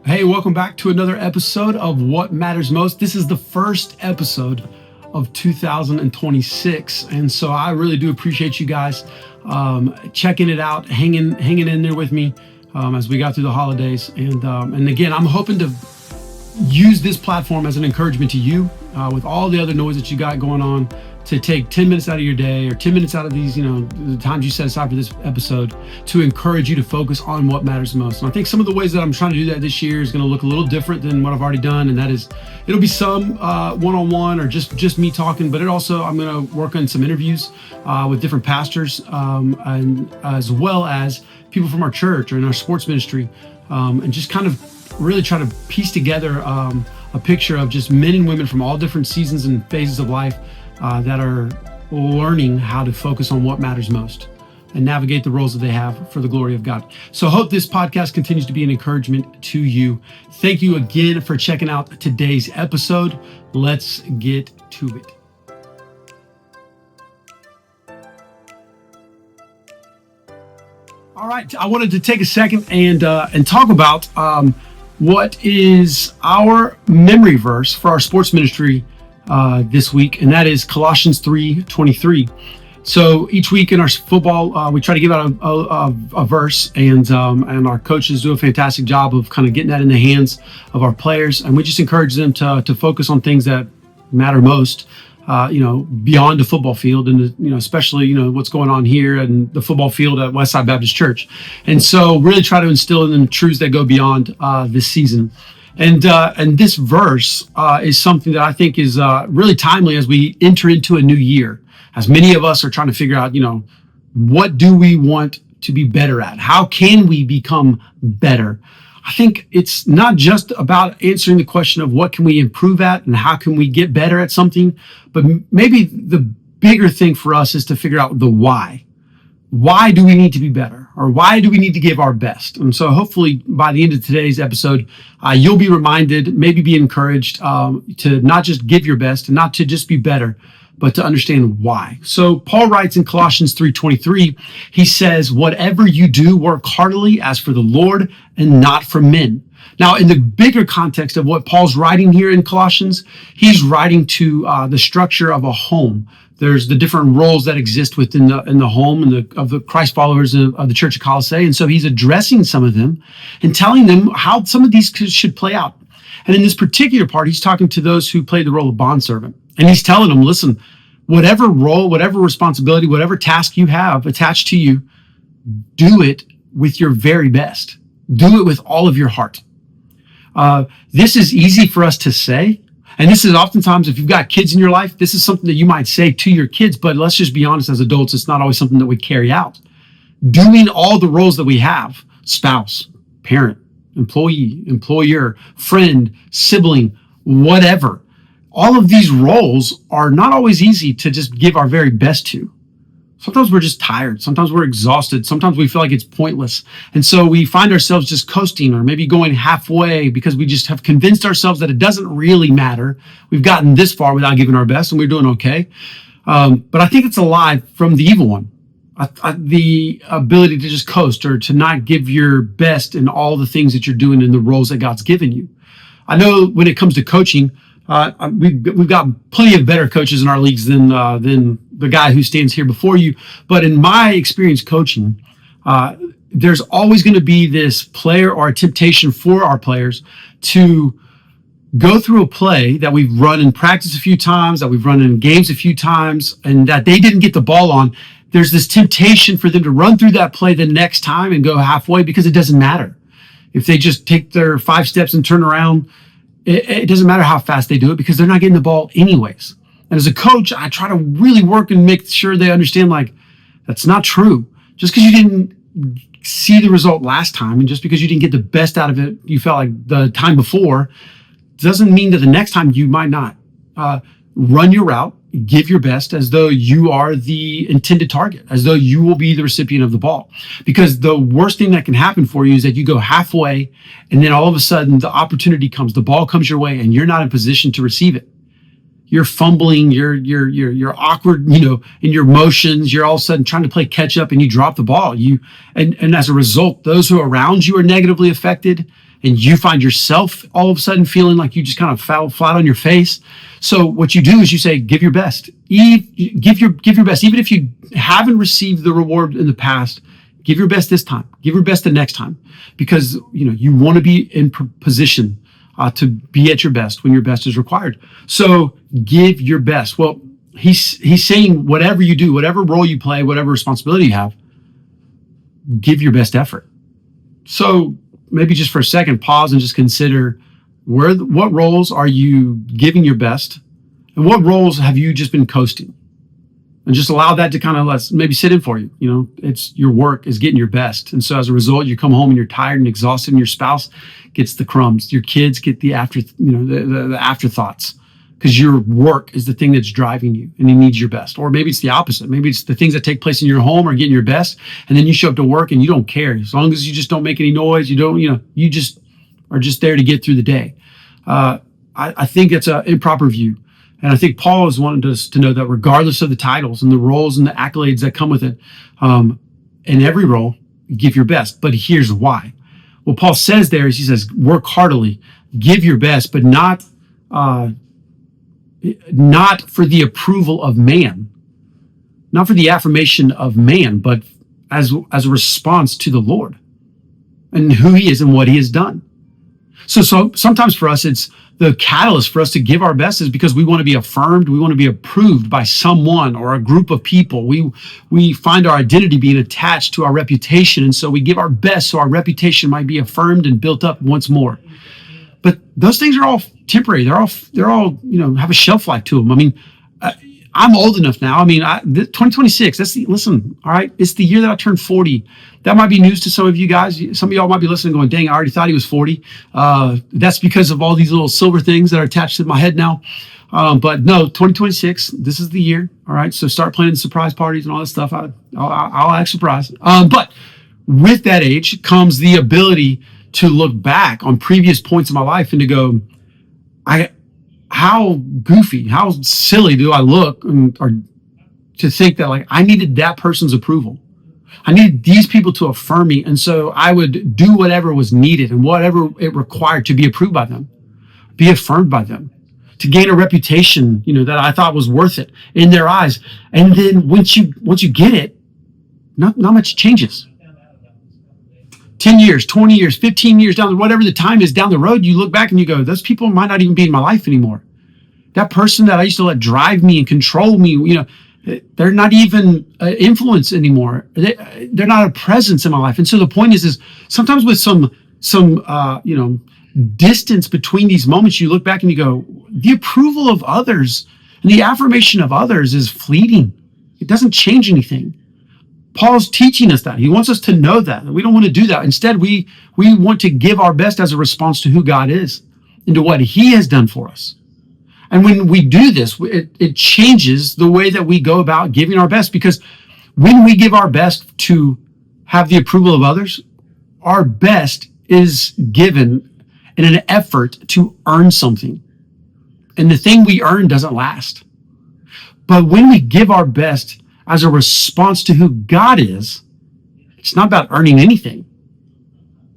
Hey, welcome back to another episode of What Matters Most. This is the first episode of 2026, and so I really do appreciate you guys checking it out, hanging in there with me as we got through the holidays. And again, I'm hoping to use this platform as an encouragement to you with all the other noise that you got going on, to take 10 minutes out of your day or 10 minutes out of these, the times you set aside for this episode to encourage you to focus on what matters most. And I think some of the ways that I'm trying to do that this year is going to look a little different than what I've already done. And that is, it'll be some one-on-one or just me talking, but I'm going to work on some interviews with different pastors and as well as people from our church or in our sports ministry, and just kind of really try to piece together a picture of just men and women from all different seasons and phases of life that are learning how to focus on what matters most and navigate the roles that they have for the glory of God. So I hope this podcast continues to be an encouragement to you. Thank you again for checking out today's episode. Let's get to it. All right, I wanted to take a second and talk about what is our memory verse for our sports ministry this week, and that is Colossians 3:23. So each week in our football, we try to give out a verse, and our coaches do a fantastic job of kind of getting that in the hands of our players, and we just encourage them to focus on things that matter most, beyond the football field, and especially what's going on here and the football field at Westside Baptist Church, and so really try to instill in them truths that go beyond this season. And this verse is something that I think is really timely as we enter into a new year. As many of us are trying to figure out, what do we want to be better at? How can we become better? I think it's not just about answering the question of what can we improve at and how can we get better at something, but maybe the bigger thing for us is to figure out the why. Why do we need to be better? Or why do we need to give our best? And so hopefully by the end of today's episode, you'll be reminded, maybe be encouraged to not just give your best and not to just be better, but to understand why. So Paul writes in Colossians 3:23, he says, whatever you do, work heartily as for the Lord and not for men. Now, in the bigger context of what Paul's writing here in Colossians, he's writing to the structure of a home. There's the different roles that exist within the home and of the Christ followers of the Church of Colossae. And so he's addressing some of them and telling them how some of these should play out. And in this particular part, he's talking to those who play the role of bondservant. And he's telling them, listen, whatever role, whatever responsibility, whatever task you have attached to you, do it with your very best. Do it with all of your heart. This is easy for us to say. And this is oftentimes, if you've got kids in your life, this is something that you might say to your kids, but let's just be honest, as adults, it's not always something that we carry out. Doing all the roles that we have, spouse, parent, employee, employer, friend, sibling, whatever, all of these roles are not always easy to just give our very best to. Sometimes we're just tired. Sometimes we're exhausted. Sometimes we feel like it's pointless. And so we find ourselves just coasting or maybe going halfway because we just have convinced ourselves that it doesn't really matter. We've gotten this far without giving our best and we're doing okay. But I think it's a lie from the evil one. The ability to just coast or to not give your best in all the things that you're doing in the roles that God's given you. I know when it comes to coaching, we've got plenty of better coaches in our leagues than the guy who stands here before you. But in my experience coaching, there's always going to be this player or a temptation for our players to go through a play that we've run in practice a few times, that we've run in games a few times, and that they didn't get the ball on. There's this temptation for them to run through that play the next time and go halfway because it doesn't matter. If they just take their 5 steps and turn around, it doesn't matter how fast they do it because they're not getting the ball anyways. And as a coach, I try to really work and make sure they understand, like, that's not true. Just because you didn't see the result last time and just because you didn't get the best out of it, you felt like the time before, doesn't mean that the next time you might not. Run your route, give your best as though you are the intended target, as though you will be the recipient of the ball. Because the worst thing that can happen for you is that you go halfway and then all of a sudden the opportunity comes, the ball comes your way and you're not in position to receive it. You're fumbling, you're awkward, in your motions, you're all of a sudden trying to play catch up and you drop the ball. And as a result, those who are around you are negatively affected. and you find yourself all of a sudden feeling like you just kind of fell flat on your face. So what you do is you say, give your best. Give your best. Even if you haven't received the reward in the past, give your best this time. Give your best the next time, because you want to be in position to be at your best when your best is required. So give your best. Well, he's saying whatever you do, whatever role you play, whatever responsibility you have, give your best effort. So maybe just for a second, pause and just consider what roles are you giving your best, and what roles have you just been coasting, and just allow that to kind of maybe sit in for you. It's your work is getting your best. And so as a result, you come home and you're tired and exhausted, and your spouse gets the crumbs. Your kids get the the afterthoughts, because your work is the thing that's driving you and he needs your best. Or maybe it's the opposite. Maybe it's the things that take place in your home are getting your best, and then you show up to work and you don't care. As long as you just don't make any noise, you just are just there to get through the day. I think it's an improper view. And I think Paul has wanted us to know that regardless of the titles and the roles and the accolades that come with it, in every role, give your best. But here's why. What Paul says there is, he says, work heartily, give your best, but not for the approval of man, not for the affirmation of man, but as a response to the Lord and who he is and what he has done. So sometimes for us, it's the catalyst for us to give our best is because we want to be affirmed. We want to be approved by someone or a group of people. We find our identity being attached to our reputation. And so we give our best so our reputation might be affirmed and built up once more. But those things are all temporary. They're all have a shelf life to them. I mean, I'm old enough now. I mean, 2026, listen, all right, it's the year that I turned 40. That might be news to some of you guys. Some of y'all might be listening going, dang, I already thought he was 40. That's because of all these little silver things that are attached to my head now. But no, 2026, this is the year. All right, so start planning surprise parties and all that stuff. I'll act surprised. But with that age comes the ability to look back on previous points in my life and to go, how goofy, how silly do I look, or to think that I needed that person's approval. I needed these people to affirm me. And so I would do whatever was needed and whatever it required to be approved by them, be affirmed by them, to gain a reputation, that I thought was worth it in their eyes. And then once you get it, not much changes. 10 years, 20 years, 15 years down, whatever the time is down the road, you look back and you go, those people might not even be in my life anymore. That person that I used to let drive me and control me, they're not even influence anymore. They're not a presence in my life. And so the point is sometimes with some distance between these moments, you look back and you go, the approval of others and the affirmation of others is fleeting. It doesn't change anything. Paul's teaching us that. He wants us to know that. We don't want to do that. Instead, we want to give our best as a response to who God is and to what he has done for us. And when we do this, it changes the way that we go about giving our best, because when we give our best to have the approval of others, our best is given in an effort to earn something. And the thing we earn doesn't last. But when we give our best as a response to who God is, it's not about earning anything.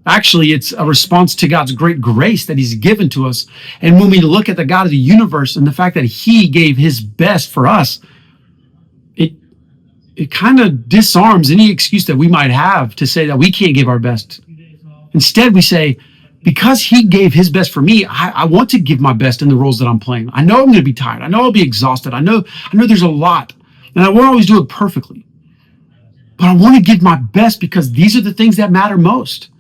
Actually, it's a response to God's great grace that he's given to us. And when we look at the God of the universe and the fact that he gave his best for us, it kind of disarms any excuse that we might have to say that we can't give our best. Instead, we say, because he gave his best for me, I want to give my best in the roles that I'm playing. I know I'm going to be tired. I know I'll be exhausted. I know there's a lot, and I won't always do it perfectly. But I want to give my best because these are the things that matter most.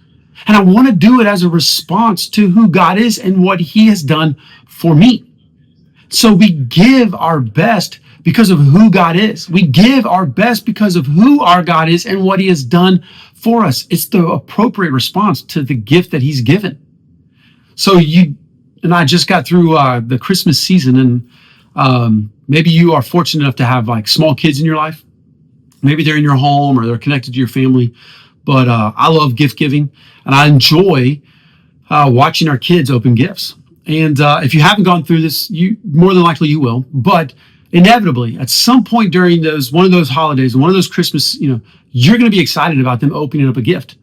And I want to do it as a response to who God is and what he has done for me. So we give our best because of who God is. We give our best because of who our God is and what he has done for us. It's the appropriate response to the gift that he's given. So you and I just got through the Christmas season, and maybe you are fortunate enough to have small kids in your life. Maybe they're in your home or they're connected to your family. But I love gift giving, and I enjoy watching our kids open gifts. And if you haven't gone through this, you more than likely you will. But inevitably, at some point during one of those holidays, one of those Christmas, you're going to be excited about them opening up a gift.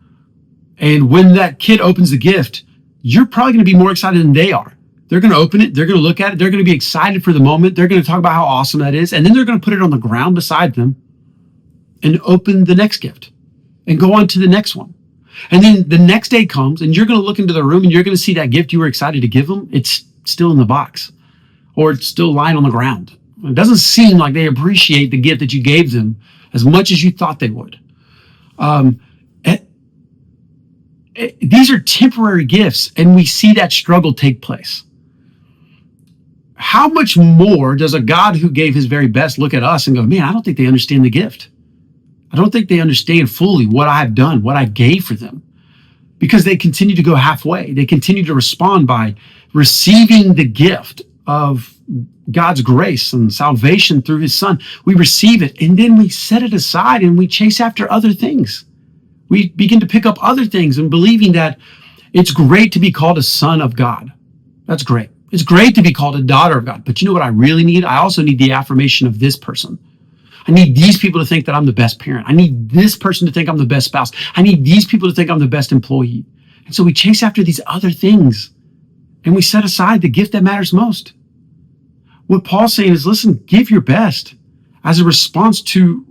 And when that kid opens the gift, you're probably going to be more excited than they are. They're going to open it. They're going to look at it. They're going to be excited for the moment. They're going to talk about how awesome that is. And then they're going to put it on the ground beside them and open the next gift and go on to the next one. And then the next day comes and you're going to look into the room and you're going to see that gift you were excited to give them. It's still in the box or it's still lying on the ground. It doesn't seem like they appreciate the gift that you gave them as much as you thought they would. These are temporary gifts, and we see that struggle take place. How much more does a God who gave his very best look at us and go, man, I don't think they understand the gift. I don't think they understand fully what I've done, what I gave for them, because they continue to go halfway. They continue to respond by receiving the gift of God's grace and salvation through his son. We receive it and then we set it aside and we chase after other things. We begin to pick up other things and believing that it's great to be called a son of God. That's great. It's great to be called a daughter of God. But you know what I really need? I also need the affirmation of this person. I need these people to think that I'm the best parent. I need this person to think I'm the best spouse. I need these people to think I'm the best employee. And so we chase after these other things and we set aside the gift that matters most. What Paul's saying is, listen, give your best as a response to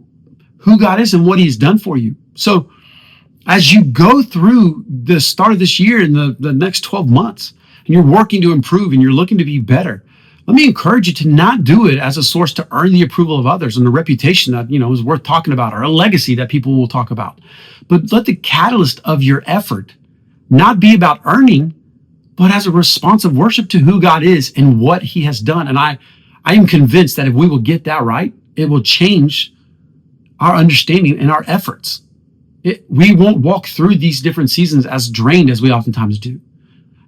who God is and what he's done for you. So as you go through the start of this year and the next 12 months, and you're working to improve and you're looking to be better, let me encourage you to not do it as a source to earn the approval of others and the reputation that, is worth talking about, or a legacy that people will talk about. But let the catalyst of your effort not be about earning, but as a response of worship to who God is and what he has done. And I am convinced that if we will get that right, it will change our understanding and our efforts. We won't walk through these different seasons as drained as we oftentimes do,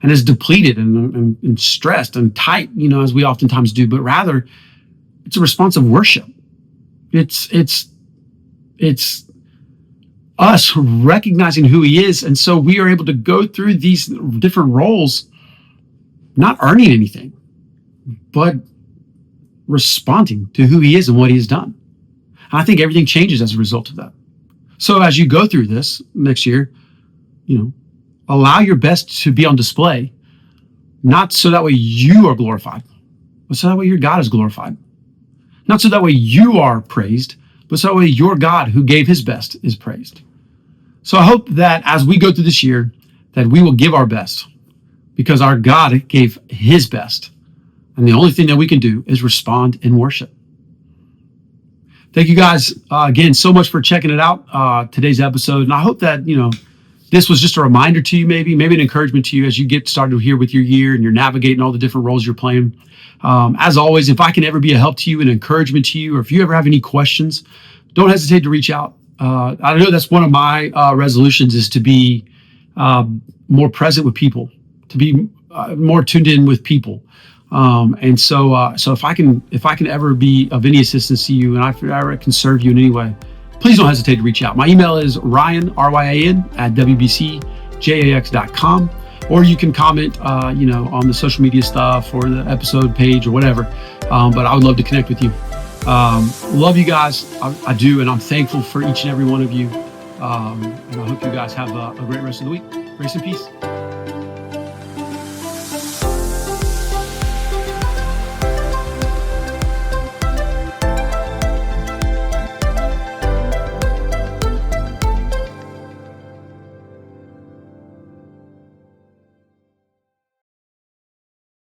and as depleted and stressed and tight, as we oftentimes do, but rather it's a response of worship. It's us recognizing who he is. And so we are able to go through these different roles, not earning anything, but responding to who he is and what he has done. And I think everything changes as a result of that. So as you go through this next year, allow your best to be on display, not so that way you are glorified, but so that way your God is glorified. Not so that way you are praised, but so that way your God who gave his best is praised. So I hope that as we go through this year, that we will give our best because our God gave his best. And the only thing that we can do is respond in worship. Thank you guys again so much for checking it out, today's episode. And I hope that, this was just a reminder to you, maybe an encouragement to you as you get started here with your year and you're navigating all the different roles you're playing. As always, if I can ever be a help to you, an encouragement to you, or if you ever have any questions, don't hesitate to reach out. I know that's one of my resolutions is to be more present with people, to be more tuned in with people. And so if I can ever be of any assistance to you and I can serve you in any way, please don't hesitate to reach out. My email is Ryan, R-Y-A-N, @WBCJAX.com, or you can comment, on the social media stuff or the episode page or whatever. But I would love to connect with you. Love you guys. I do. And I'm thankful for each and every one of you. And I hope you guys have a great rest of the week. Grace and peace.